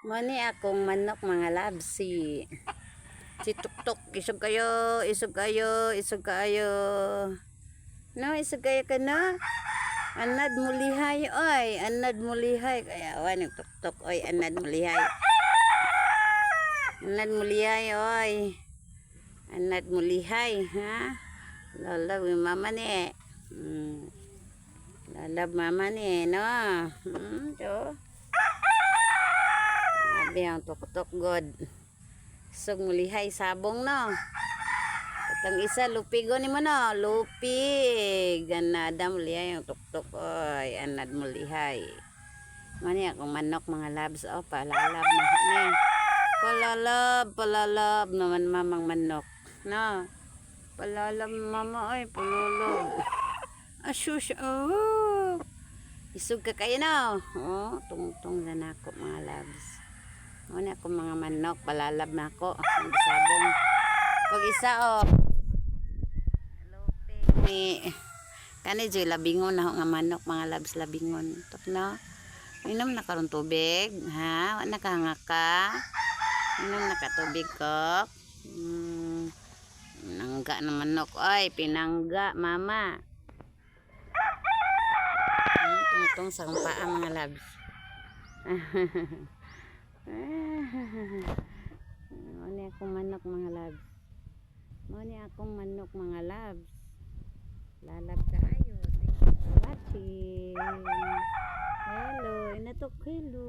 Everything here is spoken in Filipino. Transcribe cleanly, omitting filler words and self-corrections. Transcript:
Mani akong manok mga labs si Tuktok. Isog kayo, isog kayo, isog kayo. No, isog kayo ka na. Anad mulihay oy, anad mulihay kaya awan yung Tuktok oy, anad mulihay. Anad mulihay oy. Anad mulihay ha. Lalab yung mama ni. Lalab mama ni no. To. Abi ang Tuktok god. Sug mulihay sabong no. Itong isa lupigo ni mo no. Lupig. Ganada mulihay ang Tuktok oy. Anad mulihay. Mani akong manok mga labs o palalab na ni. Palalab naman mamang manok. No. Palalab mama oy, palalab. Asus oh. Isug ka kayo no. Oh, tungtong na nako mga labs. Muna ako mga manok, palalab na ako. Ang sabong. Pag isa oh. Lupig ni kani joy labingon na nga manok mga labs labingon. Tok no. Inom na karon tubig, ha? Wa nakahanga ka. Inom na ka tubig ko. Pinangga ng manok. Oy, pinangga mama. Tungtong sa paa mga labs. Muna akong manok mga labs. Muna akong manok mga labs. Lalab kayo. Thank you for watching. Hello, inatok hello.